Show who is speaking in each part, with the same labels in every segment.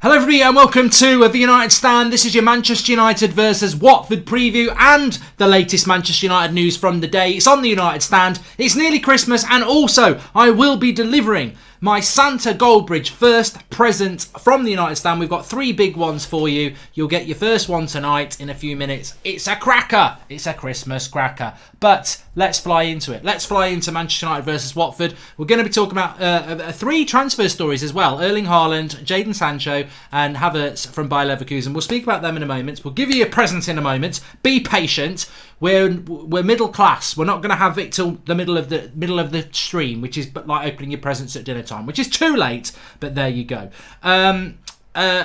Speaker 1: Hello everybody and welcome to the United Stand. This is your Manchester United versus Watford preview and the latest Manchester United news from the day. It's on the United Stand. It's nearly Christmas and also I will be delivering my Santa Goldbridge first present from the United Stand. We've got 3 big ones for you. You'll get your first one tonight in a few minutes. It's a cracker. It's a Christmas cracker. But let's fly into it. Let's fly into Manchester United versus Watford. We're going to be talking about 3 transfer stories as well. Erling Haaland, Jadon Sancho and Havertz from Bayer Leverkusen. We'll speak about them in a moment. We'll give you a present in a moment. Be patient. We're middle class. We're not going to have it till the middle of the stream, which is like opening your presents at dinner time, which is too late. But there you go.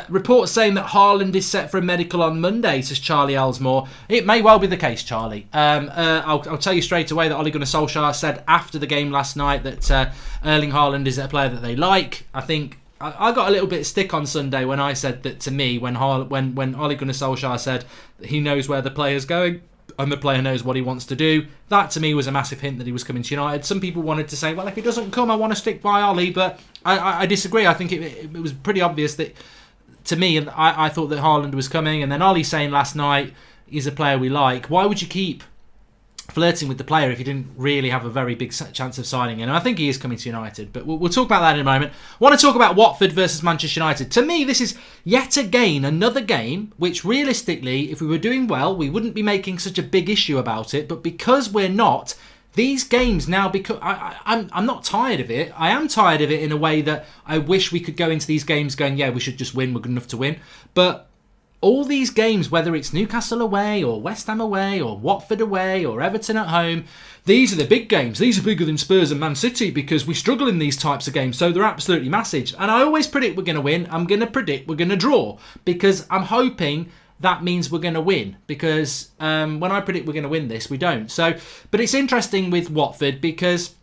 Speaker 1: Reports saying that Haaland is set for a medical on Monday, says Charlie Ellsmore. It may well be the case, Charlie. I'll tell you straight away that Ole Gunnar Solskjaer said after the game last night that Erling Haaland is a player that they like. I think I got a little bit of stick on Sunday when I said that to me when Ole Gunnar Solskjaer said that he knows where the player's going and the player knows what he wants to do. That to me was a massive hint that he was coming to United. Some people wanted to say, well, if he doesn't come, I want to stick by Ole, but I disagree. I think it was pretty obvious that to me, I thought that Haaland was coming, and then Ole saying last night he's a player we like. Why would you keep flirting with the player if you didn't really have a very big chance of signing him? And I think he is coming to United, but we'll talk about that in a moment. I want to talk about Watford versus Manchester United. To me, this is yet again another game which realistically, if we were doing well, we wouldn't be making such a big issue about it, but because we're not, these games now, because I'm not tired of it. I am tired of it in a way that I wish we could go into these games going, yeah, we should just win, we're good enough to win. But all these games, whether it's Newcastle away or West Ham away or Watford away or Everton at home, these are the big games. These are bigger than Spurs and Man City because we struggle in these types of games, so they're absolutely massive. And I always predict we're going to win. I'm going to predict we're going to draw because I'm hoping that means we're going to win, because when I predict we're going to win this, we don't. So, but it's interesting with Watford because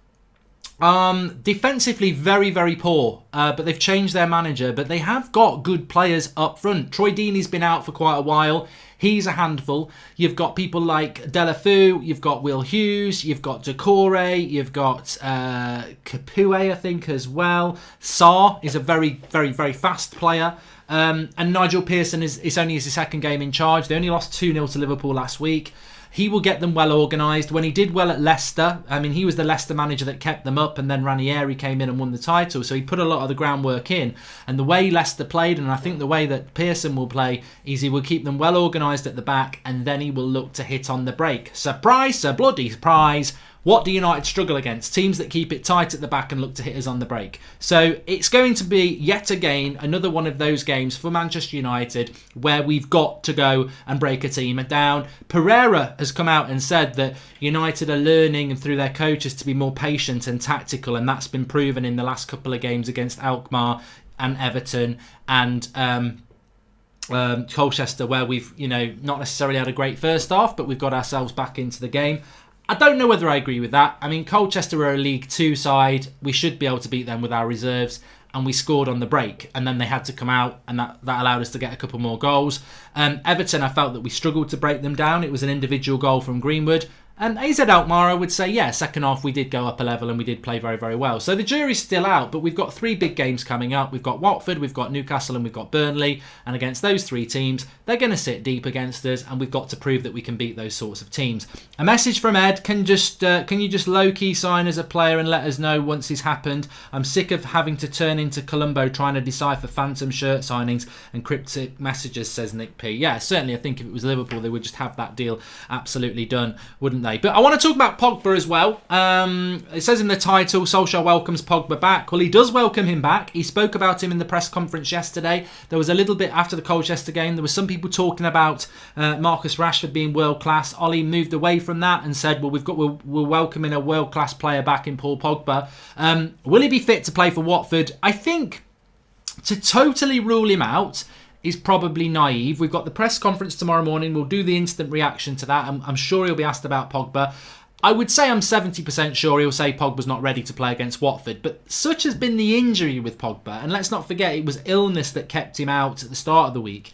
Speaker 1: defensively very, very poor, but they've changed their manager, but they have got good players up front. Troy Deeney's been out for quite a while. He's a handful. You've got people like Delafeu, you've got Will Hughes, you've got Decore, you've got Capoue, I think, as well. Sarr is a very, very, very fast player. And Nigel Pearson is only his second game in charge. They only lost 2-0 to Liverpool last week. He will get them well organised. When he did well at Leicester, I mean, he was the Leicester manager that kept them up, and then Ranieri came in and won the title. So he put a lot of the groundwork in. And the way Leicester played, and I think the way that Pearson will play, is he will keep them well organised at the back, and then he will look to hit on the break. Surprise, a bloody surprise. What do United struggle against? Teams that keep it tight at the back and look to hit us on the break. So it's going to be, yet again, another one of those games for Manchester United where we've got to go and break a team down. Pereira has come out and said that United are learning and through their coaches to be more patient and tactical, and that's been proven in the last couple of games against Alkmaar and Everton and Colchester, where we've not necessarily had a great first half, but we've got ourselves back into the game. I don't know whether I agree with that. I mean, Colchester are a League 2 side. We should be able to beat them with our reserves. And we scored on the break. And then they had to come out. And that allowed us to get a couple more goals. Everton, I felt that we struggled to break them down. It was an individual goal from Greenwood. And AZ Alkmaar, I would say, yeah, second half we did go up a level and we did play very, very well. So the jury's still out, but we've got 3 big games coming up. We've got Watford, we've got Newcastle and we've got Burnley. And against those 3 teams, they're going to sit deep against us, and we've got to prove that we can beat those sorts of teams. A message from Ed, can you just low-key sign as a player and let us know once it's happened? I'm sick of having to turn into Columbo trying to decipher phantom shirt signings and cryptic messages, says Nick P. Yeah, certainly I think if it was Liverpool, they would just have that deal absolutely done, wouldn't they? But I want to talk about Pogba as well. It says in the title, Solskjaer welcomes Pogba back. Well, he does welcome him back. He spoke about him in the press conference yesterday. There was a little bit after the Colchester game. There was some people talking about Marcus Rashford being world class. Ollie moved away from that and said, well, we're welcoming a world class player back in Paul Pogba. Will he be fit to play for Watford? I think to totally rule him out is probably naive. We've got the press conference tomorrow morning. We'll do the instant reaction to that. I'm sure he'll be asked about Pogba. I would say I'm 70% sure he'll say Pogba's not ready to play against Watford. But such has been the injury with Pogba. And let's not forget, it was illness that kept him out at the start of the week.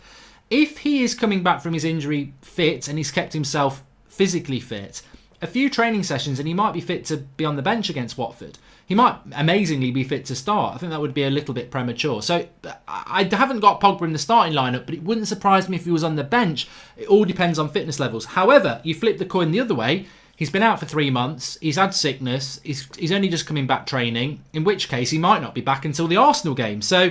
Speaker 1: If he is coming back from his injury fit and he's kept himself physically fit, a few training sessions and he might be fit to be on the bench against Watford. he might amazingly be fit to start. I think that would be a little bit premature. So I haven't got Pogba in the starting lineup, but it wouldn't surprise me if he was on the bench. It all depends on fitness levels. However, you flip the coin the other way. He's been out for 3 months. He's had sickness. He's only just coming back training, in which case he might not be back until the Arsenal game. So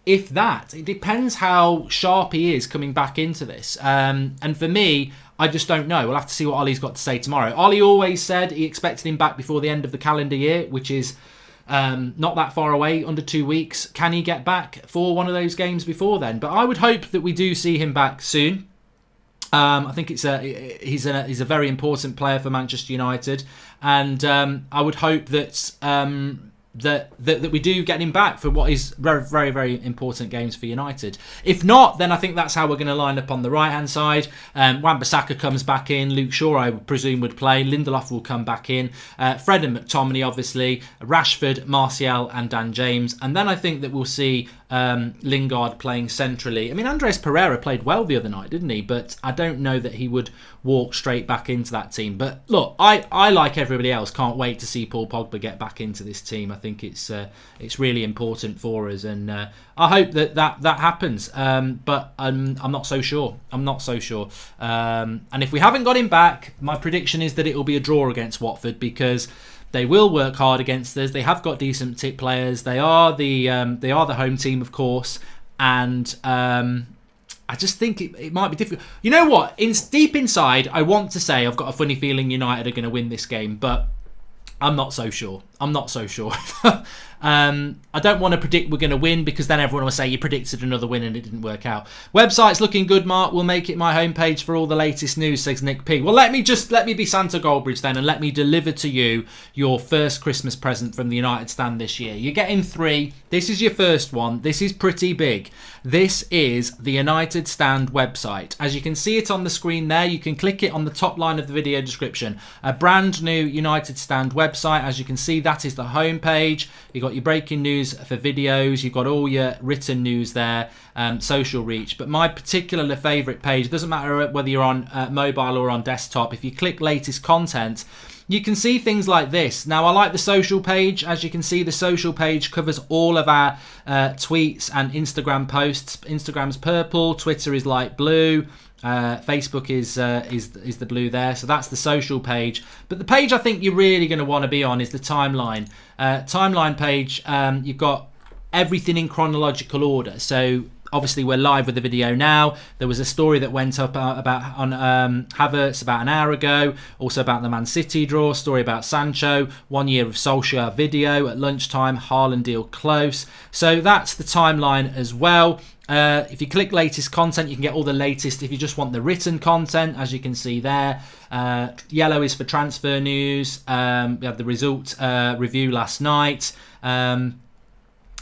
Speaker 1: if that, it depends how sharp he is coming back into this. And for me, I just don't know. We'll have to see what Ollie's got to say tomorrow. Ollie always said he expected him back before the end of the calendar year, which is not that far away, under 2 weeks. Can he get back for one of those games before then? But I would hope that we do see him back soon. I think he's a very important player for Manchester United, and I would hope that that we do get him back for what is very, very, very important games for United. If not, then I think that's how we're going to line up on the right-hand side. Wan-Bissaka comes back in. Luke Shaw, I would presume, would play. Lindelof will come back in. Fred and McTominay, obviously. Rashford, Martial and Dan James. And then I think that we'll see Lingard playing centrally. I mean, Andres Pereira played well the other night, didn't he? But I don't know that he would walk straight back into that team. But look, I like everybody else, can't wait to see Paul Pogba get back into this team. I think it's really important for us, and I hope that happens. But I'm not so sure. And if we haven't got him back, my prediction is that it will be a draw against Watford, because they will work hard against us. They have got decent tip players. They are the home team, of course, and I just think it might be difficult. You know what? Deep inside, I want to say I've got a funny feeling United are going to win this game, but I'm not so sure. I don't want to predict we're going to win, because then everyone will say you predicted another win and it didn't work out. Website's looking good, Mark. We'll make it my homepage for all the latest news, says Nick P. Well, let me be Santa Goldbridge then, and let me deliver to you your first Christmas present from the United Stand this year. You're getting 3. This is your first one. This is pretty big. This is the United Stand website. As you can see it on the screen there, you can click it on the top line of the video description. A brand new United Stand website. As you can see, that is the homepage. You've got your breaking news for videos. You've got all your written news there, social reach. But my particular favourite page, it doesn't matter whether you're on mobile or on desktop, if you click latest content, you can see things like this. Now, I like the social page. As you can see, the social page covers all of our tweets and Instagram posts. Instagram's purple, Twitter is light blue, Facebook is the blue there. So that's the social page. But the page I think you're really going to want to be on is the timeline. Timeline page, you've got everything in chronological order. So obviously we're live with the video now. There was a story that went up about on Havertz about an hour ago, also about the Man City draw, story about Sancho, 1 year of Solskjaer video at lunchtime, Haaland deal close. So that's the timeline as well. If you click latest content, you can get all the latest. If you just want the written content, as you can see there, yellow is for transfer news. We had the result review last night.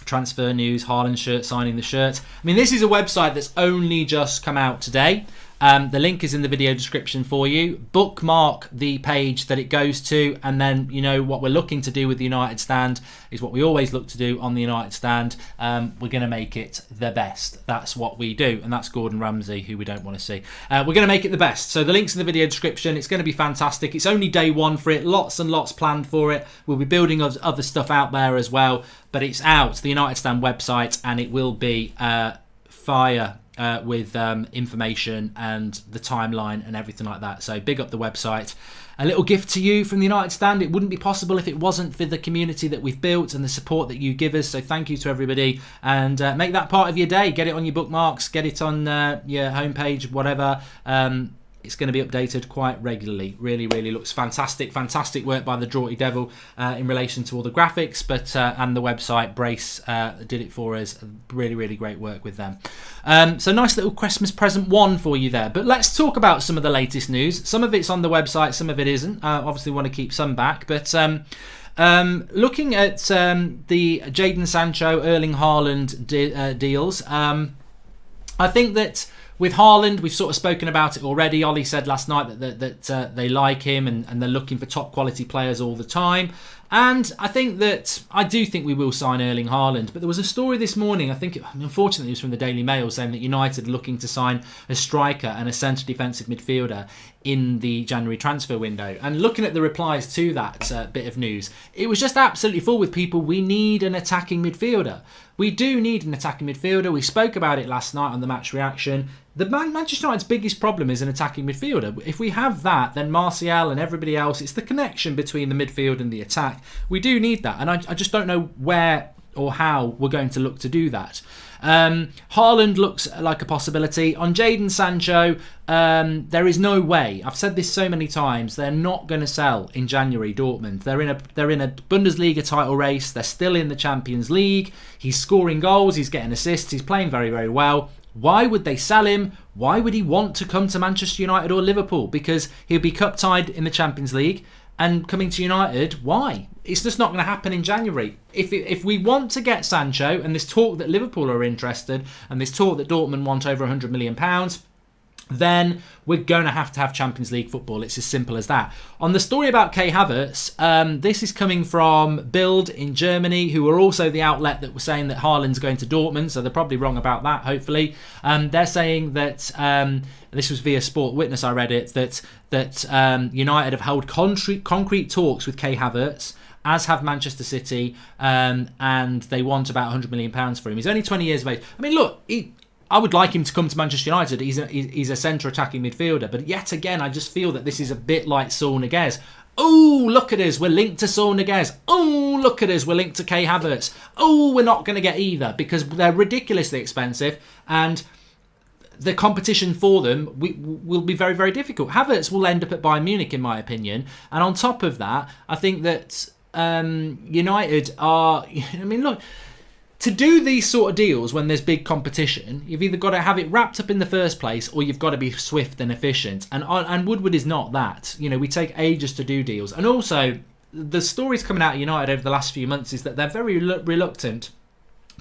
Speaker 1: Transfer news, Haaland shirt, signing the shirt. I mean, this is a website that's only just come out today. The link is in the video description for you. Bookmark the page that it goes to, and then you know what we're looking to do with the United Stand is what we always look to do on the United Stand. We're going to make it the best. That's what we do, and that's Gordon Ramsay, who we don't want to see. We're going to make it the best. So the link's in the video description. It's going to be fantastic. It's only day one for it. Lots and lots planned for it. We'll be building other stuff out there as well, but it's out, the United Stand website, and it will be fire. With information and the timeline and everything like that. So big up the website. A little gift to you from the United Stand. It wouldn't be possible if it wasn't for the community that we've built and the support that you give us. So thank you to everybody, and make that part of your day. Get it on your bookmarks, get it on your homepage, whatever. It's going to be updated quite regularly. Really, really looks fantastic. Fantastic work by the Draughty Devil in relation to all the graphics, but and the website. Brace did it for us. Really, really great work with them. So nice little Christmas present one for you there. But let's talk about some of the latest news. Some of it's on the website, some of it isn't. Obviously want to keep some back, but looking at the Jadon Sancho, Erling Haaland deals, I think that with Haaland, we've sort of spoken about it already. Ollie said last night that they like him and they're looking for top quality players all the time. And I do think we will sign Erling Haaland. But there was a story this morning, unfortunately it was from the Daily Mail, saying that United are looking to sign a striker and a centre defensive midfielder in the January transfer window. And looking at the replies to that bit of news, it was just absolutely full with people. We need an attacking midfielder. We do need an attacking midfielder. We spoke about it last night on the match reaction. The Manchester United's biggest problem is an attacking midfielder. If we have that, then Martial and everybody else, it's the connection between the midfield and the attack. We do need that. And I just don't know where or how we're going to look to do that. Haaland looks like a possibility. On Jadon Sancho, there is no way. I've said this so many times. They're not going to sell in January. Dortmund. They're in a Bundesliga title race. They're still in the Champions League. He's scoring goals. He's getting assists. He's playing very, very well. Why would they sell him? Why would he want to come to Manchester United or Liverpool? Because he'll be cup tied in the Champions League. And coming to United, why? It's just not going to happen in January. If we want to get Sancho, and there's talk that Liverpool are interested, and there's talk that Dortmund want over £100 million, then we're going to have Champions League football. It's as simple as that. On the story about Kai Havertz, this is coming from Bild in Germany, who are also the outlet that were saying that Haaland's going to Dortmund, so they're probably wrong about that, hopefully. They're saying that, this was via Sport Witness, I read it, that United have held concrete talks with Kai Havertz, as have Manchester City, and they want about £100 million for him. He's only 20 years of age. I mean, look, I would like him to come to Manchester United. He's a centre attacking midfielder. But yet again, I just feel that this is a bit like Saul Niguez. Oh, look at us. We're linked to Saul Niguez. Oh, look at us. We're linked to Kai Havertz. Oh, we're not going to get either because they're ridiculously expensive and the competition for them will be very, very difficult. Havertz will end up at Bayern Munich, in my opinion. And on top of that, I think that United are... I mean, look... To do these sort of deals when there's big competition, you've either got to have it wrapped up in the first place or you've got to be swift and efficient. And Woodward is not that. You know, we take ages to do deals. And also, the stories coming out of United over the last few months is that they're very reluctant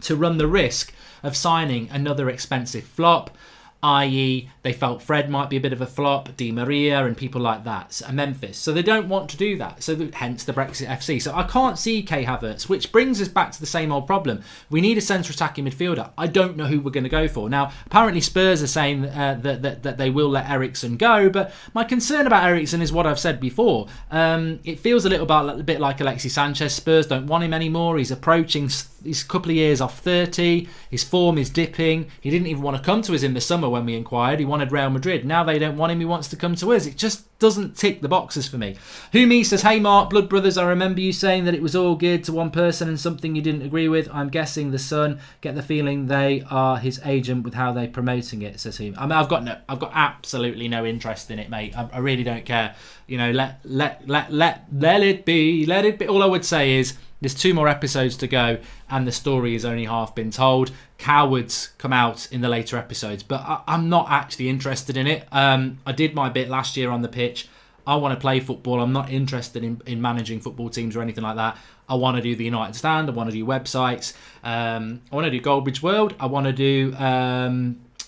Speaker 1: to run the risk of signing another expensive flop, i.e. they felt Fred might be a bit of a flop, Di Maria and people like that, and Memphis. So they don't want to do that. So hence the Brexit FC. So I can't see Kai Havertz, which brings us back to the same old problem. We need a centre attacking midfielder. I don't know who we're going to go for. Now, apparently Spurs are saying that they will let Eriksen go, but my concern about Eriksen is what I've said before. It feels a bit like Alexis Sanchez. Spurs don't want him anymore. He's approaching... He's a couple of years off 30. His form is dipping. He didn't even want to come to us in the summer when we inquired. He wanted Real Madrid. Now they don't want him. He wants to come to us. It just doesn't tick the boxes for me. Humi says, hey Mark, Blood Brothers, I remember you saying that it was all geared to one person and something you didn't agree with. I'm guessing the Sun. Get the feeling they are his agent with how they're promoting it, says Humi. I mean, I've got absolutely no interest in it, mate. I really don't care. You know, let it be. Let it be. All I would say is there's 2 more episodes to go and the story has only half been told. Cowards come out in the later episodes, but I'm not actually interested in it. I did my bit last year on the pitch. I want to play football. I'm not interested in managing football teams or anything like that. I want to do the United Stand. I want to do websites. I want to do Goldbridge World. I want to do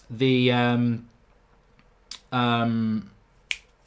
Speaker 1: the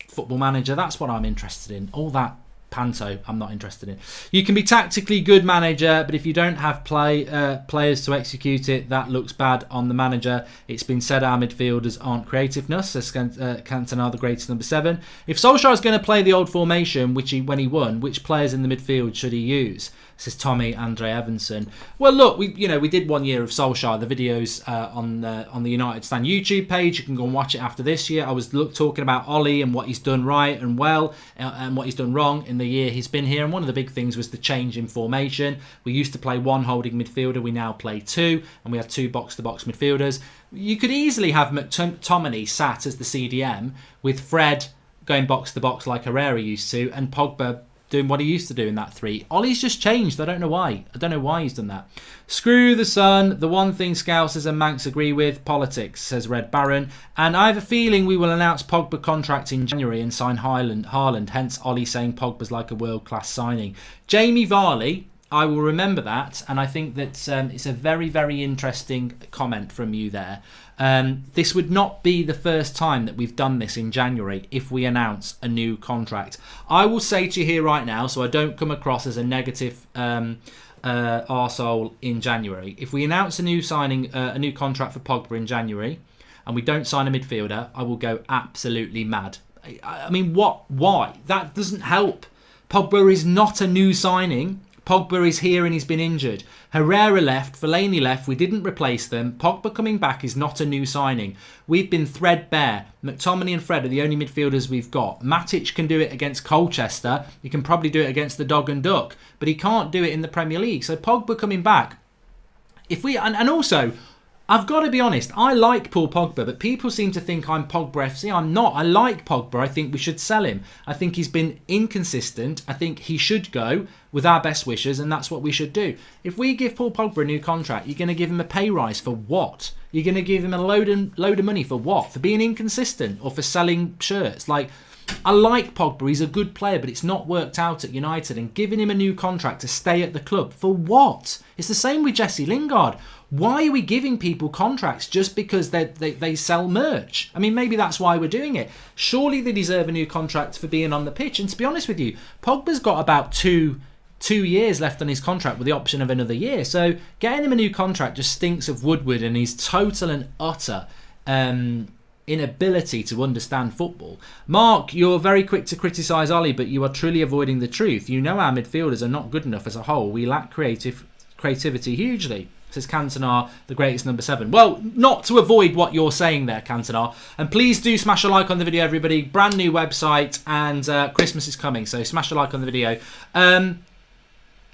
Speaker 1: Football Manager. That's what I'm interested in. All that panto I'm not interested in. You can be tactically good manager, but if you don't have players to execute it, that looks bad on the manager. It's been said our midfielders aren't creativeness, says Cantona, the greatest number 7. If Solskjaer is going to play the old formation when he won, which players in the midfield should he use, says Tommy Andre Evanson. Well, look, we did 1 year of Solskjaer. The videos on the United Stand YouTube page. You can go and watch it after this year. I was talking about Ollie and what he's done right and well, and what he's done wrong in the year he's been here. And one of the big things was the change in formation. We used to play 1 holding midfielder. We now play 2, and we have 2 box-to-box midfielders. You could easily have McTominay sat as the CDM with Fred going box-to-box like Herrera used to, and Pogba doing what he used to do in that 3. Ollie's just changed. I don't know why. I don't know why he's done that. Screw the Sun. The one thing Scousers and Manx agree with, politics, says Red Baron. And I have a feeling we will announce Pogba contract in January and sign Haaland. Hence Ollie saying Pogba's like a world-class signing. Jamie Varley I will remember that, and I think that it's a very, very interesting comment from you there. This would not be the first time that we've done this in January if we announce a new contract. I will say to you here right now, so I don't come across as a negative arsehole in January. If we announce a new signing, a new contract for Pogba in January, and we don't sign a midfielder, I will go absolutely mad. I mean, what? Why? That doesn't help. Pogba is not a new signing. Pogba is here and he's been injured. Herrera left, Fellaini left, we didn't replace them. Pogba coming back is not a new signing. We've been threadbare. McTominay and Fred are the only midfielders we've got. Matic can do it against Colchester. He can probably do it against the Dog and Duck. But he can't do it in the Premier League. So Pogba coming back. And also, I've got to be honest, I like Paul Pogba, but people seem to think I'm Pogba FC. I'm not. I like Pogba. I think we should sell him. I think he's been inconsistent. I think he should go with our best wishes, and that's what we should do. If we give Paul Pogba a new contract, you're going to give him a pay rise for what? You're going to give him a load of money for what? For being inconsistent or for selling shirts? Like, I like Pogba. He's a good player, but it's not worked out at United. And giving him a new contract to stay at the club, for what? It's the same with Jesse Lingard. Why are we giving people contracts just because they sell merch? I mean, maybe that's why we're doing it. Surely they deserve a new contract for being on the pitch. And to be honest with you, Pogba's got about two years left on his contract with the option of another year. So getting him a new contract just stinks of Woodward and his total and utter inability to understand football. Mark, you're very quick to criticise Ollie, but you are truly avoiding the truth. You know our midfielders are not good enough as a whole. We lack creativity hugely. Says Cantona, the greatest number 7. Well, not to avoid what you're saying there, Cantona. And please do smash a like on the video, everybody. Brand new website, and Christmas is coming, so smash a like on the video.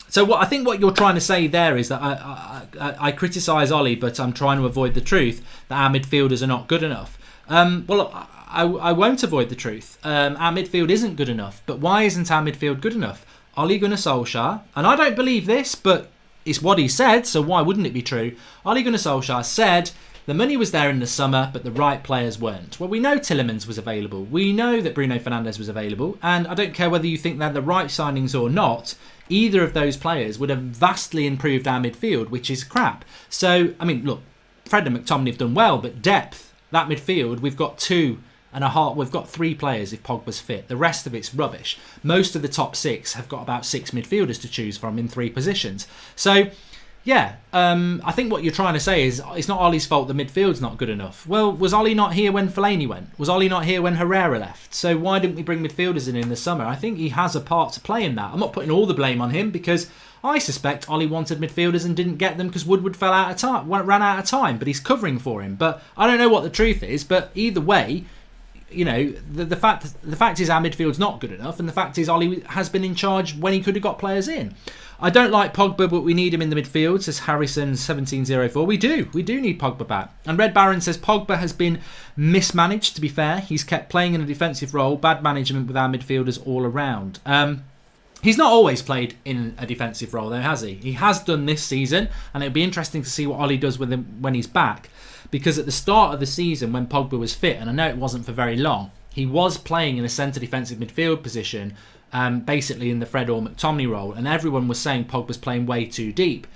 Speaker 1: So what I think what you're trying to say there is that I criticise Ollie, but I'm trying to avoid the truth that our midfielders are not good enough. Well, I won't avoid the truth. Our midfield isn't good enough. But why isn't our midfield good enough? Ole Gunnar Solskjaer, and I don't believe this, but it's what he said, so why wouldn't it be true? Ole Gunnar Solskjaer said the money was there in the summer, but the right players weren't. Well, we know Tielemans was available. We know that Bruno Fernandes was available. And I don't care whether you think they're the right signings or not, either of those players would have vastly improved our midfield, which is crap. So, I mean, look, Fred and McTominay have done well, but depth, that midfield, we've got 2.5. We've got 3 players if Pogba's fit. The rest of it's rubbish. Most of the top 6 have got about 6 midfielders to choose from in 3 positions. So, yeah, I think what you're trying to say is it's not Ollie's fault the midfield's not good enough. Well, was Ollie not here when Fellaini went? Was Ollie not here when Herrera left? So why didn't we bring midfielders in the summer? I think he has a part to play in that. I'm not putting all the blame on him because I suspect Ollie wanted midfielders and didn't get them because Woodward ran out of time, but he's covering for him. But I don't know what the truth is, but either way, you know, the fact is our midfield's not good enough, and the fact is Ollie has been in charge when he could have got players in. I don't like Pogba, but we need him in the midfield, says Harrison1704. We do need Pogba back. And Red Baron says Pogba has been mismanaged, to be fair. He's kept playing in a defensive role, bad management with our midfielders all around. He's not always played in a defensive role though, has he? He has done this season, and it'll be interesting to see what Ollie does with him when he's back. Because at the start of the season, when Pogba was fit, and I know it wasn't for very long, he was playing in a centre defensive midfield position, basically in the Fred or McTominay role, and everyone was saying Pogba's playing way too deep.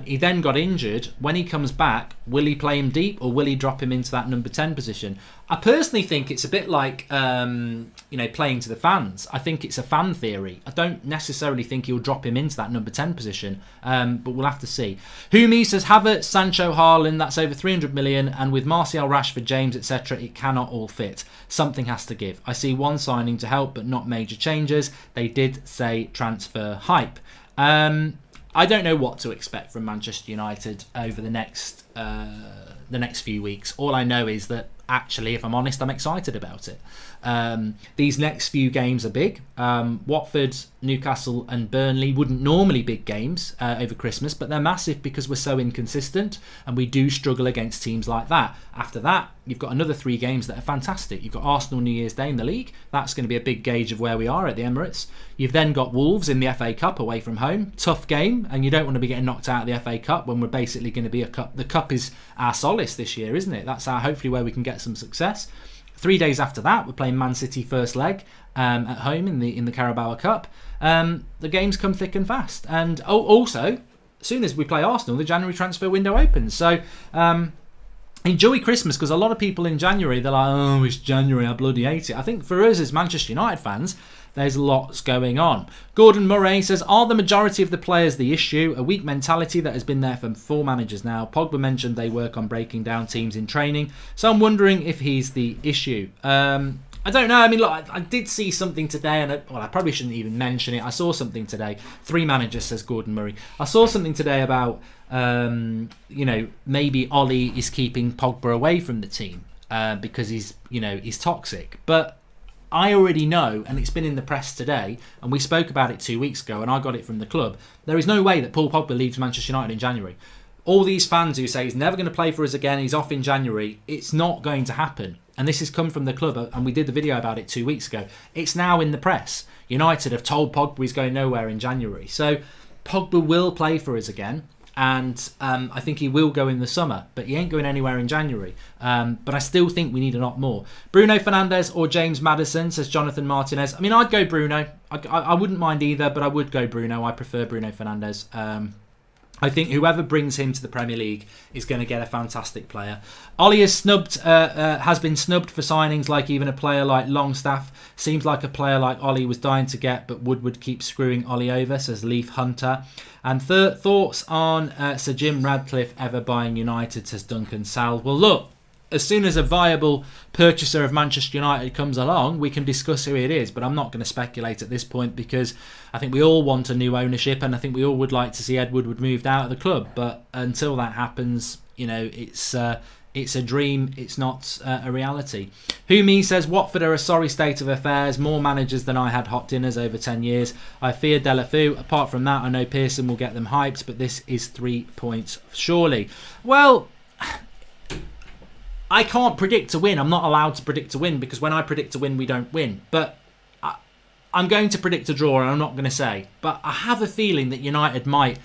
Speaker 1: He then got injured. When he comes back, will he play him deep or will he drop him into that number 10 position? I personally think it's a bit like playing to the fans. I think it's a fan theory. I don't necessarily think he'll drop him into that number 10 position, but we'll have to see. Humi says Havertz, Sancho, Haaland, that's over 300 million, and with Martial, Rashford, James, etc., it cannot all fit. Something has to give. I see one signing to help, but not major changes. They did say transfer hype. I don't know what to expect from Manchester United over the next few weeks. All I know is that, actually, if I'm honest, I'm excited about it. These next few games are big. Watford, Newcastle and Burnley wouldn't normally be big games over Christmas, but they're massive because we're so inconsistent and we do struggle against teams like that. After that, you've got another 3 games that are fantastic. You've got Arsenal New Year's Day in the league. That's going to be a big gauge of where we are at the Emirates. You've then got Wolves in the FA Cup away from home. Tough game, and you don't want to be getting knocked out of the FA Cup when we're basically going to be a cup. The cup is our solace this year, isn't it? That's hopefully where we can get some success. 3 days after that, we're playing Man City first leg at home in the Carabao Cup. The games come thick and fast. And also, as soon as we play Arsenal, the January transfer window opens. So enjoy Christmas, because a lot of people in January, they're like, oh, it's January, I bloody hate it. I think for us as Manchester United fans, there's lots going on. Gordon Murray says, are the majority of the players the issue? A weak mentality that has been there for 4 managers now. Pogba mentioned they work on breaking down teams in training. So I'm wondering if he's the issue. I don't know. I mean, look, I did see something today, and I probably shouldn't even mention it. I saw something today. 3 managers, says Gordon Murray. I saw something today about, maybe Ollie is keeping Pogba away from the team because he's toxic. But I already know, and it's been in the press today, and we spoke about it 2 weeks ago, and I got it from the club. There is no way that Paul Pogba leaves Manchester United in January. All these fans who say he's never going to play for us again, he's off in January, it's not going to happen. And this has come from the club, and we did the video about it 2 weeks ago. It's now in the press. United have told Pogba he's going nowhere in January. So Pogba will play for us again. And I think he will go in the summer, but he ain't going anywhere in January. But I still think we need a lot more. Bruno Fernandes or James Maddison, says Jonathan Martinez. I mean, I'd go Bruno. I wouldn't mind either, but I would go Bruno. I prefer Bruno Fernandes. I think whoever brings him to the Premier League is going to get a fantastic player. Ollie has been snubbed for signings, like even a player like Longstaff. Seems like a player like Ollie was dying to get, but Woodward keeps screwing Ollie over, says Leaf Hunter. And thoughts on Sir Jim Radcliffe ever buying United, says Duncan Sal. Well, look, as soon as a viable purchaser of Manchester United comes along, we can discuss who it is, but I'm not going to speculate at this point, because I think we all want a new ownership, and I think we all would like to see Ed Woodward moved out of the club. But until that happens, it's a dream, it's not a reality. Humi says, Watford are a sorry state of affairs, more managers than I had hot dinners over 10 years. I fear Delafeu. Apart from that, I know Pearson will get them hyped, but this is 3 points surely. Well, I can't predict a win. I'm not allowed to predict a win, because when I predict a win, we don't win. But I'm going to predict a draw, and I'm not going to say. But I have a feeling that United might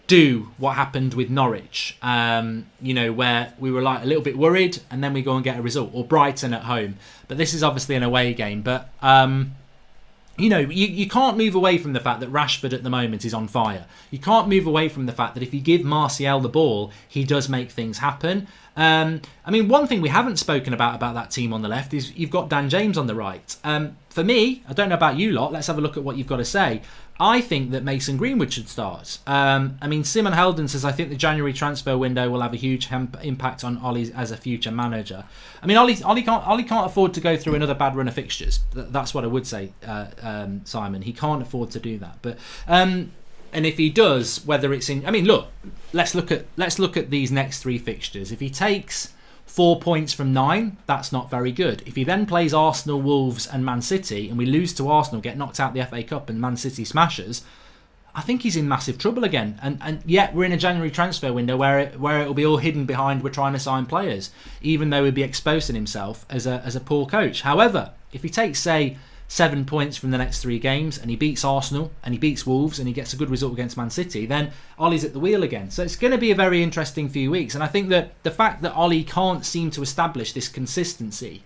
Speaker 1: do what happened with Norwich, where we were like a little bit worried, and then we go and get a result. Or Brighton at home. But this is obviously an away game. But you can't move away from the fact that Rashford at the moment is on fire. You can't move away from the fact that if you give Martial the ball, he does make things happen. One thing we haven't spoken about that team on the left is you've got Dan James on the right. For me, I don't know about you lot, let's have a look at what you've got to say. I think that Mason Greenwood should start. Simon Heldon says, I think the January transfer window will have a huge impact on Ollie as a future manager. Ollie can't afford to go through another bad run of fixtures. That's what I would say, Simon. He can't afford to do that. But and if he does, whether it's in, let's look at these next 3 fixtures. If he takes 4 points from 9, that's not very good. If he then plays Arsenal, Wolves and Man City, and we lose to Arsenal, get knocked out the FA Cup, and Man City smashes, I think he's in massive trouble again. And yet we're in a January transfer window where it'll be all hidden behind we're trying to sign players, even though he'd be exposing himself as a poor coach. However, if he takes, say, 7 points from the next 3 games, and he beats Arsenal, and he beats Wolves, and he gets a good result against Man City, then Ollie's at the wheel again. So it's going to be a very interesting few weeks. And I think that the fact that Ollie can't seem to establish this consistency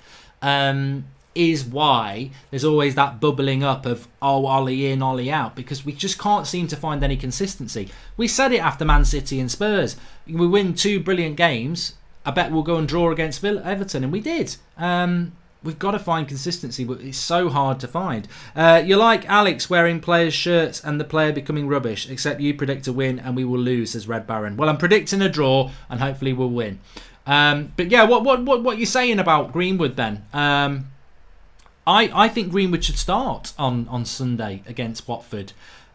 Speaker 1: is why there's always that bubbling up of, oh, Ollie in, Ollie out, because we just can't seem to find any consistency. We said it after Man City and Spurs. We win 2 brilliant games, I bet we'll go and draw against Everton, and we did. We've got to find consistency, but it's so hard to find. You're like Alex wearing players' shirts and the player becoming rubbish, except you predict a win and we will lose, says Red Baron. Well, I'm predicting a draw and hopefully we'll win. But yeah, what are you saying about Greenwood then? I think Greenwood should start on Sunday against Watford.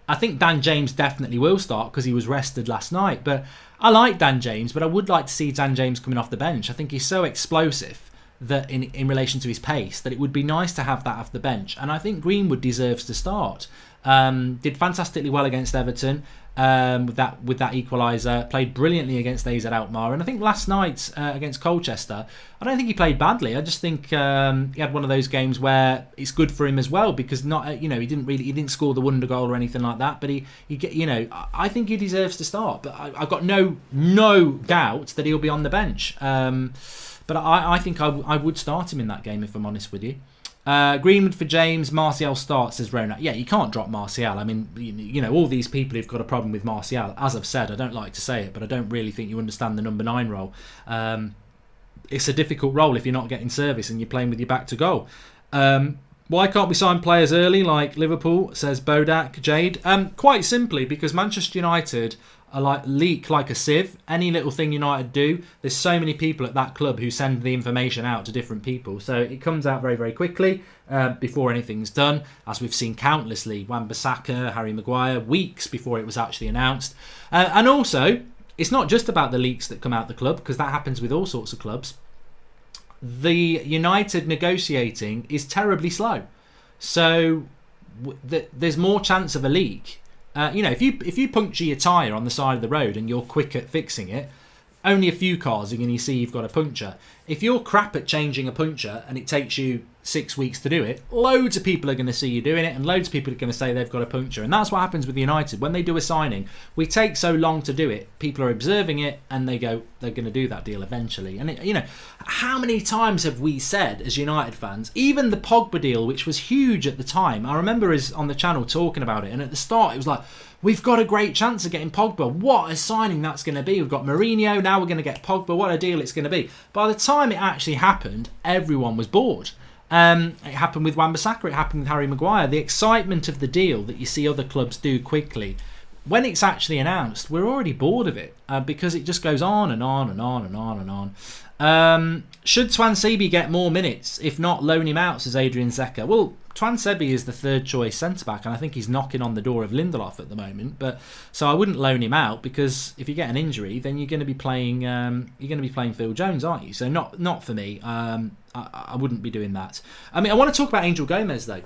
Speaker 1: I think Dan James definitely will start because he was rested last night. But I like Dan James, but I would like to see Dan James coming off the bench. I think he's so explosive that in relation to his pace, that it would be nice to have that off the bench. And I think Greenwood deserves to start. Did fantastically well against Everton with that equaliser. Played brilliantly against AZ Alkmaar, and I think last night against Colchester, I don't think he played badly. I just think he had one of those games where it's good for him as well, because he didn't score the wonder goal or anything like that, but I think he deserves to start. But I've got no doubt that he'll be on the bench. But I think I would start him in that game, if I'm honest with you. Greenwood for James. Martial starts, says Rona. Yeah, you can't drop Martial. I mean, all these people who've got a problem with Martial, as I've said, I don't like to say it, but I don't really think you understand the number 9 role. It's a difficult role if you're not getting service and you're playing with your back to goal. Why can't we sign players early like Liverpool, says Bodak Jade? Quite simply because Manchester United are leak like a sieve. Any little thing United do, there's so many people at that club who send the information out to different people, so it comes out very, very quickly before anything's done, as we've seen countlessly. Wan-Bissaka, Harry Maguire, weeks before it was actually announced. And also, it's not just about the leaks that come out the club, because that happens with all sorts of clubs. The United negotiating is terribly slow, so there's more chance of a leak. If you puncture your tyre on the side of the road and you're quick at fixing it, only a few cars are going to see you've got a puncture. If you're crap at changing a puncture and it takes you 6 weeks to do it, loads of people are going to see you doing it, and loads of people are going to say they've got a puncture. And that's what happens with United. When they do a signing, we take so long to do it, people are observing it and they go, they're going to do that deal eventually. And how many times have we said as United fans, even the Pogba deal, which was huge at the time, I remember us on the channel talking about it, and at the start it was like, we've got a great chance of getting Pogba. What a signing that's going to be. We've got Mourinho, now we're going to get Pogba. What a deal it's going to be. By the time it actually happened, everyone was bored. It happened with Wan-Bissaka, it happened with Harry Maguire. The excitement of the deal that you see other clubs do quickly, when it's actually announced, we're already bored of it because it just goes on and on and on and on and on. Should Twansebi get more minutes? If not, loan him out, says Adrian Zeka. Well, Twansebi is the third choice centre-back, and I think he's knocking on the door of Lindelof at the moment. But so I wouldn't loan him out, because if you get an injury, then you're going to be playing Phil Jones, aren't you? So not for me. I wouldn't be doing that. I mean, I want to talk about Angel Gomez though.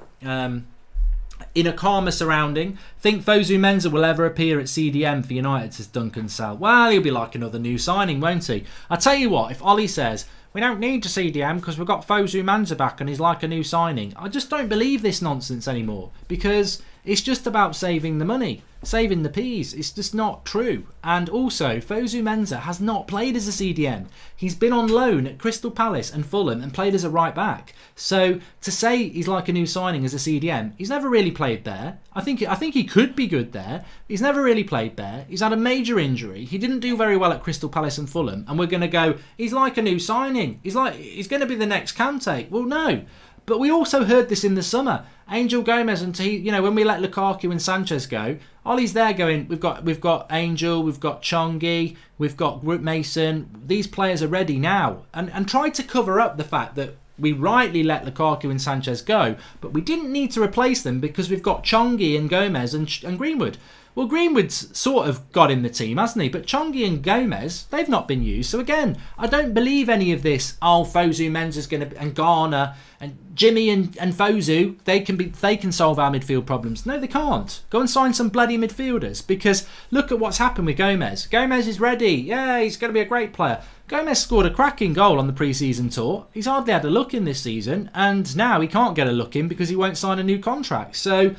Speaker 1: In a calmer surrounding, think Fosu Mensah will ever appear at CDM for United, says Duncan Sal. Well, he'll be like another new signing, won't he? I tell you what, if Ollie says we don't need to CDM because we've got Fosu Mensah back and he's like a new signing, I just don't believe this nonsense anymore, because it's just about saving the money, saving the peas. It's just not true. And also, Fosu Mensah has not played as a CDM. He's been on loan at Crystal Palace and Fulham and played as a right back. So to say he's like a new signing as a CDM, he's never really played there. I think he could be good there. He's never really played there. He's had a major injury. He didn't do very well at Crystal Palace and Fulham, and we're going to go, he's like a new signing. He's going to be the next Kante. Well, no. But we also heard this in the summer. Angel Gomez, and when we let Lukaku and Sanchez go, Ollie's there going, we've got Angel, we've got Chongi, we've got Mason. These players are ready now, and tried to cover up the fact that we rightly let Lukaku and Sanchez go, but we didn't need to replace them because we've got Chongi and Gomez and Greenwood. Well, Greenwood's sort of got in the team, hasn't he? But Chongi and Gomez, they've not been used. So again, I don't believe any of this. Oh, Fosu Mensah's going to, and Garner and Jimmy and Fosu, they can solve our midfield problems. No, they can't. Go and sign some bloody midfielders, because look at what's happened with Gomez. Gomez is ready. Yeah, he's going to be a great player. Gomez scored a cracking goal on the pre-season tour. He's hardly had a look in this season, and now he can't get a look in because he won't sign a new contract. So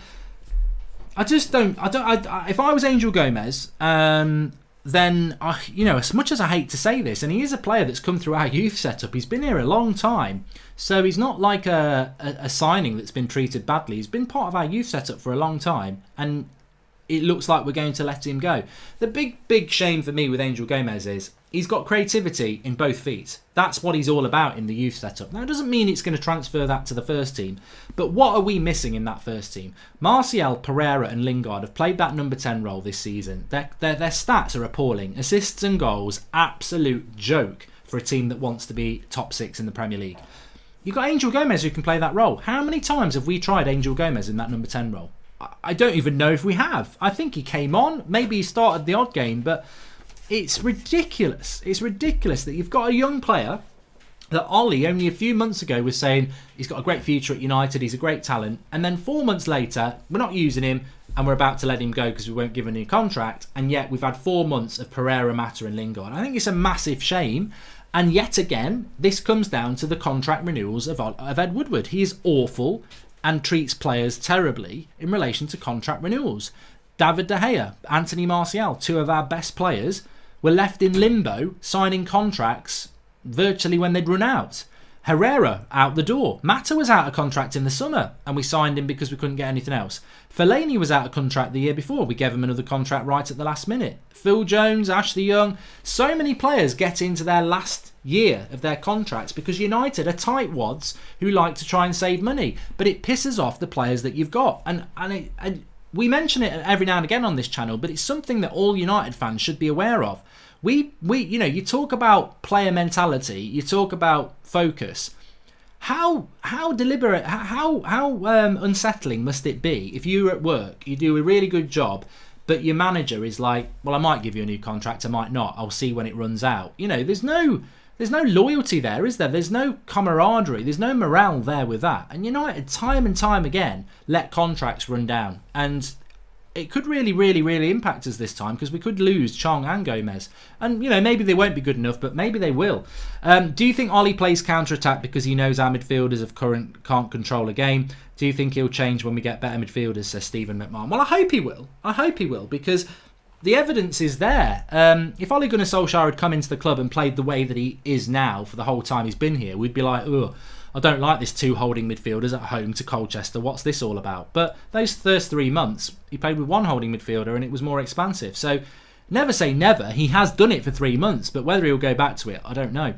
Speaker 1: I just don't. If I was Angel Gomez, then as much as I hate to say this, and he is a player that's come through our youth setup, he's been here a long time, so he's not like a signing that's been treated badly. He's been part of our youth setup for a long time, and it looks like we're going to let him go. The big shame for me with Angel Gomez is he's got creativity in both feet. That's what he's all about in the youth setup. Now, it doesn't mean it's going to transfer that to the first team, but what are we missing in that first team? Martial, Pereira and Lingard have played that number 10 role this season. Their stats are appalling. Assists and goals, absolute joke for a team that wants to be top 6 in the Premier League. You've got Angel Gomez who can play that role. How many times have we tried Angel Gomez in that number 10 role? I don't even know if we have. I think he came on. Maybe he started the odd game, but it's ridiculous. It's ridiculous that you've got a young player that Ollie only a few months ago was saying he's got a great future at United, he's a great talent, and then 4 months later we're not using him and we're about to let him go because we won't give him a new contract, and yet we've had 4 months of Pereira, Mata and Lingard. I think it's a massive shame, and yet again this comes down to the contract renewals of Ed Woodward. He is awful and treats players terribly in relation to contract renewals. David De Gea, Anthony Martial, 2 of our best players, were left in limbo signing contracts virtually when they'd run out. Herrera out the door. Mata was out of contract in the summer and we signed him because we couldn't get anything else. Fellaini was out of contract the year before. We gave him another contract right at the last minute. Phil Jones, Ashley Young, so many players get into their last year of their contracts because United are tightwads who like to try and save money, but it pisses off the players that you've got. And we mention it every now and again on this channel, but it's something that all United fans should be aware of. We you talk about player mentality, you talk about focus. How deliberate, how unsettling must it be if you're at work, you do a really good job, but your manager is like, well, I might give you a new contract, I might not, I'll see when it runs out. There's no loyalty there, is there? There's no camaraderie, there's no morale there with that. And United, time and time again, let contracts run down. And it could really, really, really impact us this time because we could lose Chong and Gomez. And, maybe they won't be good enough, but maybe they will. Do you think Ollie plays counter-attack because he knows our midfielders can't control a game? Do you think he'll change when we get better midfielders, says Stephen McMahon? Well, I hope he will because the evidence is there. If Ole Gunnar Solskjaer had come into the club and played the way that he is now for the whole time he's been here, we'd be like, ugh, I don't like this 2 holding midfielders at home to Colchester. What's this all about? But those first 3 months, he played with 1 holding midfielder and it was more expansive. So never say never. He has done it for 3 months, but whether he'll go back to it, I don't know.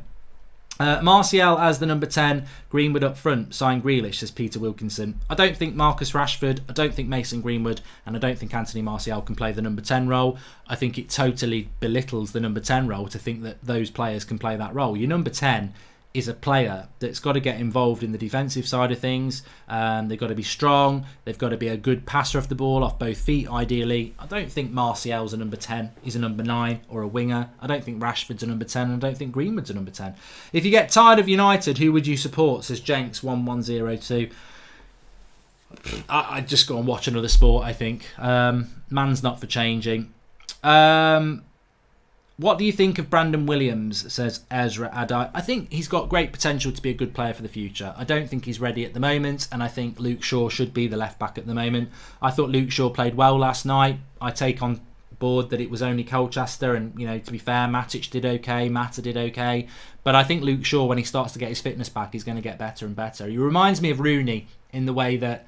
Speaker 1: Martial as the number 10, Greenwood up front, sign Grealish, says Peter Wilkinson. I don't think Marcus Rashford, I don't think Mason Greenwood, and I don't think Anthony Martial can play the number 10 role. I think it totally belittles the number 10 role to think that those players can play that role. Your number 10 is a player that's got to get involved in the defensive side of things. They've got to be strong. They've got to be a good passer of the ball off both feet, ideally. I don't think Martial's a number 10. He's a number 9 or a winger. I don't think Rashford's a number 10, and I don't think Greenwood's a number 10. If you get tired of United, who would you support, says Jenks1102. I'd just go and watch another sport, I think. Man's not for changing. What do you think of Brandon Williams, says Ezra Adai? I think he's got great potential to be a good player for the future. I don't think he's ready at the moment, and I think Luke Shaw should be the left back at the moment. I thought Luke Shaw played well last night. I take on board that it was only Colchester, and to be fair, Matic did okay, Mata did okay, but I think Luke Shaw, when he starts to get his fitness back, he's going to get better and better. He reminds me of Rooney in the way that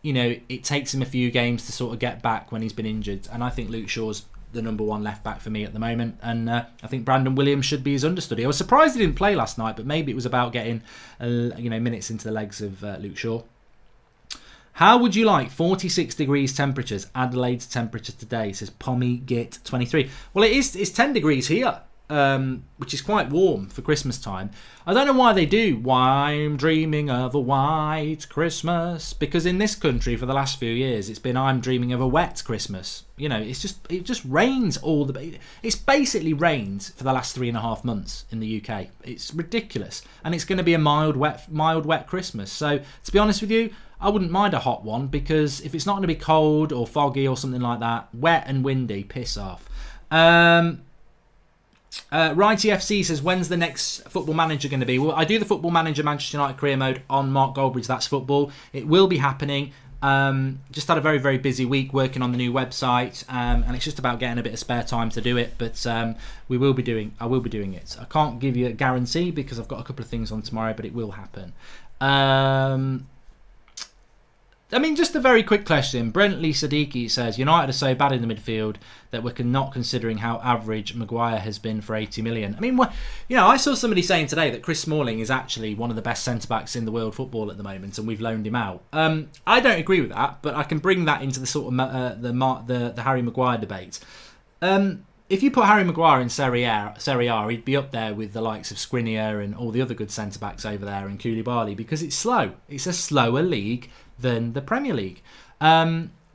Speaker 1: it takes him a few games to sort of get back when he's been injured, and I think Luke Shaw's the number 1 left back for me at the moment, and I think Brandon Williams should be his understudy. I was surprised he didn't play last night, but maybe it was about getting minutes into the legs of Luke Shaw. How would you like 46 degrees temperatures, Adelaide's temperature today, says Pommy Git 23. Well, it's 10 degrees here, which is quite warm for Christmas time. I don't know why they do why I'm dreaming of a white Christmas, because in this country for the last few years it's been I'm dreaming of a wet Christmas. It just rains it's basically rained for the last 3.5 months in the UK. It's ridiculous, and it's going to be a mild wet Christmas. So to be honest with you, I wouldn't mind a hot one, because if it's not going to be cold or foggy or something like that, wet and windy, piss off. Righty FC says, when's the next Football Manager going to be? Well, I do the Football Manager Manchester United career mode on Mark Goldbridge That's Football. It will be happening. Just had a very, very busy week working on the new website, and it's just about getting a bit of spare time to do it, but I will be doing it. I can't give you a guarantee because I've got a couple of things on tomorrow, but it will happen. Just a very quick question. Brentley Siddiqui says, United are so bad in the midfield that we're not considering how average Maguire has been for 80 million. I saw somebody saying today that Chris Smalling is actually one of the best centre-backs in the world football at the moment, and we've loaned him out. I don't agree with that, but I can bring that into the sort of the Harry Maguire debate. If you put Harry Maguire in Serie A, he'd be up there with the likes of Skriniar and all the other good centre-backs over there, and Koulibaly, because it's slow. It's a slower league than the Premier League.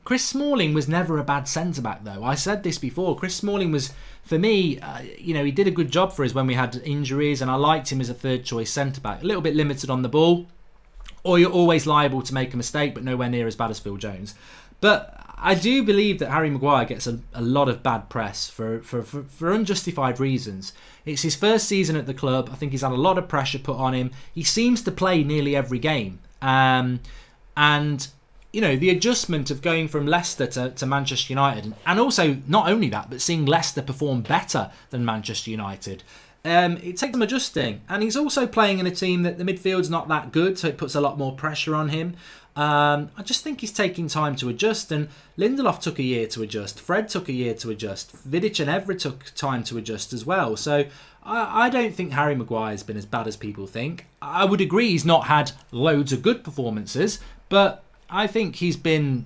Speaker 1: Chris Smalling was never a bad centre-back, though. I said this before. Chris Smalling was for me, he did a good job for us when we had injuries, and I liked him as a third choice centre back. A little bit limited on the ball, or you're always liable to make a mistake, but nowhere near as bad as Phil Jones. But I do believe that Harry Maguire gets a lot of bad press for unjustified reasons. It's his first season at the club. I think he's had a lot of pressure put on him. He seems to play nearly every game. And, the adjustment of going from Leicester to Manchester United, and also not only that, but seeing Leicester perform better than Manchester United, it takes some adjusting. And he's also playing in a team that the midfield's not that good, so it puts a lot more pressure on him. I just think he's taking time to adjust, and Lindelof took a year to adjust. Fred took a year to adjust. Vidic and Evra took time to adjust as well. So I don't think Harry Maguire's been as bad as people think. I would agree he's not had loads of good performances, but I think he's been,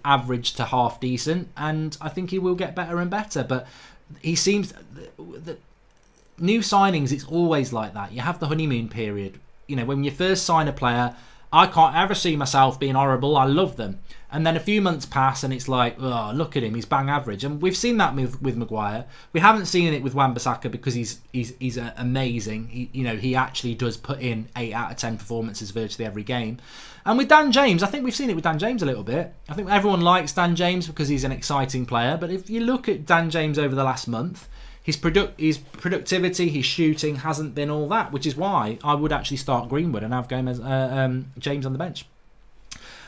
Speaker 1: average to half decent, and I think he will get better and better. But he seems that new signings, it's always like that. You have the honeymoon period. When you first sign a player, I can't ever see myself being horrible. I love them. And then a few months pass and it's like, oh, look at him, he's bang average. And we've seen that with Maguire. We haven't seen it with Wan-Bissaka because he's amazing. He actually does put in 8 out of 10 performances virtually every game. And with Dan James, I think we've seen it with Dan James a little bit. I think everyone likes Dan James because he's an exciting player. But if you look at Dan James over the last month, his productivity, his shooting hasn't been all that, which is why I would actually start Greenwood and have James on the bench.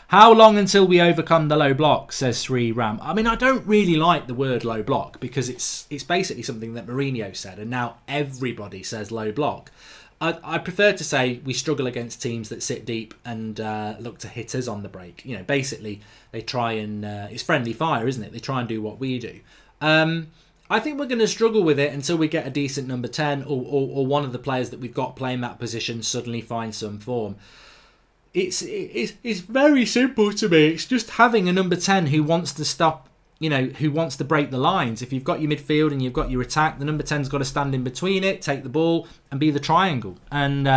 Speaker 1: How long until we overcome the low block, says Sri Ram. I mean, I don't really like the word low block because it's basically something that Mourinho said, and now everybody says low block. I prefer to say we struggle against teams that sit deep and look to hit us on the break. Basically they try and it's friendly fire, isn't it? They try and do what we do. I think we're going to struggle with it until we get a decent number 10 or one of the players that we've got playing that position suddenly finds some form. It's very simple to me. It's just having a number 10 who wants to stop, who wants to break the lines. If you've got your midfield and you've got your attack, the number 10's got to stand in between it, take the ball and be the triangle. And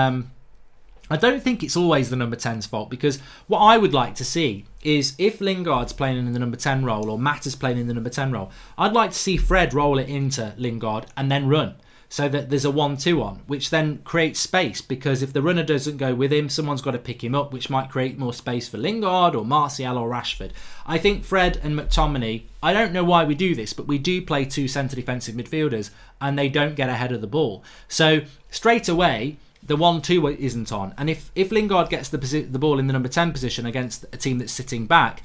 Speaker 1: I don't think it's always the number 10's fault, because what I would like to see is if Lingard's playing in the number 10 role or Matt is playing in the number 10 role, I'd like to see Fred roll it into Lingard and then run, so that there's a 1-2 on, which then creates space, because if the runner doesn't go with him, someone's got to pick him up, which might create more space for Lingard or Martial or Rashford. I think Fred and McTominay, I don't know why we do this, but we do play 2 centre defensive midfielders and they don't get ahead of the ball. So straight away, the 1-2 isn't on. And if Lingard gets the ball in the number 10 position against a team that's sitting back,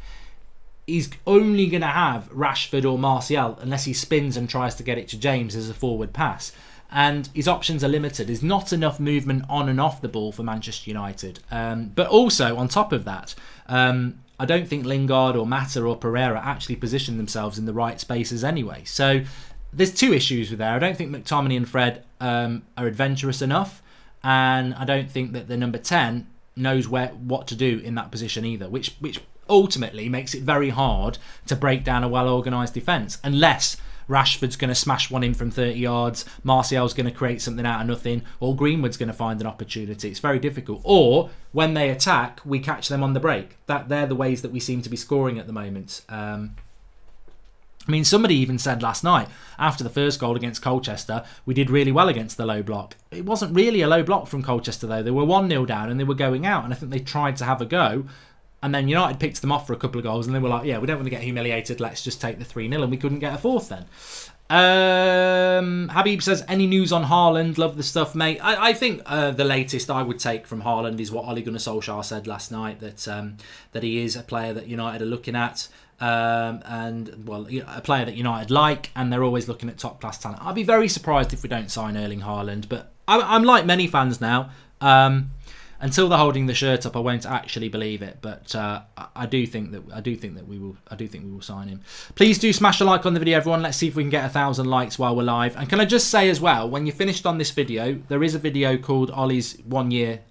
Speaker 1: he's only going to have Rashford or Martial unless he spins and tries to get it to James as a forward pass. And his options are limited. There's not enough movement on and off the ball for Manchester United. But also, on top of that, I don't think Lingard or Mata or Pereira actually position themselves in the right spaces anyway. So there's 2 issues with there. I don't think McTominay and Fred are adventurous enough. And I don't think that the number 10 knows what to do in that position either, which ultimately makes it very hard to break down a well-organised defence, unless Rashford's going to smash one in from 30 yards, Martial's going to create something out of nothing, or Greenwood's going to find an opportunity. It's very difficult. Or when they attack, we catch them on the break. They're the ways that we seem to be scoring at the moment. I mean, somebody even said last night, after the first goal against Colchester, we did really well against the low block. It wasn't really a low block from Colchester, though. They were 1-0 down and they were going out, and I think they tried to have a go. And then United picked them off for a couple of goals, and they were like, yeah, we don't want to get humiliated, let's just take the 3-0, and we couldn't get a fourth then. Habib says, any news on Haaland? Love the stuff, mate. I think the latest I would take from Haaland is what Ole Gunnar Solskjaer said last night, that he is a player that United are looking at. A player that United like, and they're always looking at top class talent. I'd be very surprised if we don't sign Erling Haaland, but I'm like many fans now. Until they're holding the shirt up, I won't actually believe it. But I do think that we will sign him. Please do smash a like on the video, everyone. Let's see if we can get 1,000 likes while we're live. And can I just say as well, when you're finished on this video, there is a video called Ollie's 1 year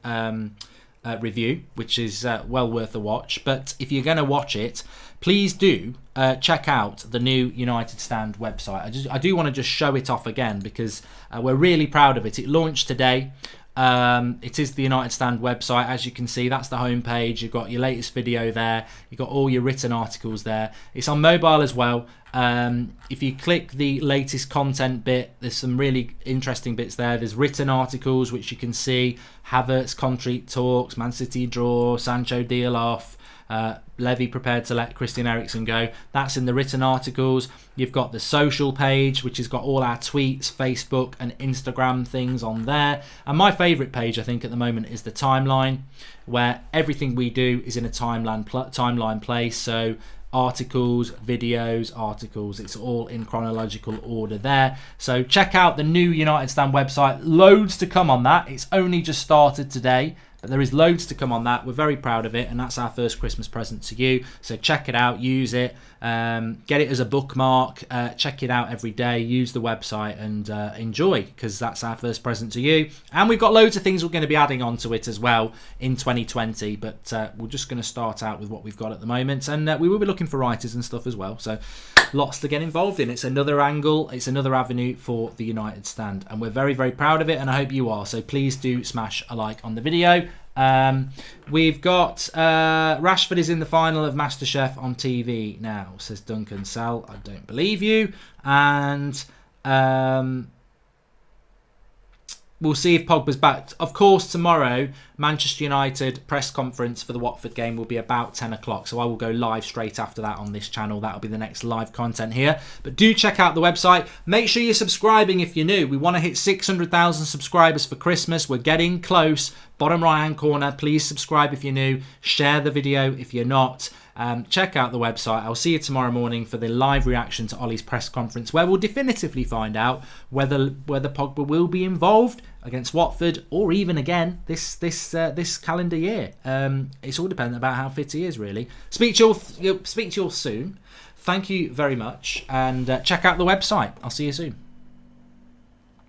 Speaker 1: review, which is well worth a watch. But if you're going to watch it, please do check out the new United Stand website. I do want to just show it off again, because we're really proud of it. It launched today. It is the United Stand website, as you can see. That's the homepage. You've got your latest video there. You've got all your written articles there. It's on mobile as well. If you click the latest content bit, there's some really interesting bits there. There's written articles, which you can see. Havertz concrete talks, Man City draw, Sancho deal off, Levy prepared to let Christian Eriksen go. That's in the written articles. You've got the social page, which has got all our tweets, Facebook and Instagram things on there. And my favourite page, I think, at the moment is the timeline, where everything we do is in a timeline place. So articles, videos, articles, it's all in chronological order there. So check out the new United Stand website. Loads to come on that. It's only just started today, but there is loads to come on that. We're very proud of it, and that's our first Christmas present to you. So check it out, use it, get it as a bookmark, check it out every day, use the website and enjoy, because that's our first present to you. And we've got loads of things we're going to be adding onto it as well in 2020, but we're just going to start out with what we've got at the moment, and we will be looking for writers and stuff as well. So lots to get involved in. It's another angle, it's another avenue for the United Stand, and we're very, very proud of it, and I hope you are. So please do smash a like on the video. We've got Rashford is in the final of MasterChef on TV now, says Duncan Sal. I don't believe you. And we'll see if Pogba's back. Of course, tomorrow, Manchester United press conference for the Watford game will be about 10 o'clock. So I will go live straight after that on this channel. That'll be the next live content here. But do check out the website. Make sure you're subscribing if you're new. We want to hit 600,000 subscribers for Christmas. We're getting close. Bottom right hand corner. Please subscribe if you're new. Share the video if you're not. Check out the website. I'll see you tomorrow morning for the live reaction to Ollie's press conference, where we'll definitively find out whether Pogba will be involved against Watford or even again this calendar year. It's all dependent about how fit he is, really. Speak to you all soon. Thank you very much, and check out the website. I'll see you soon.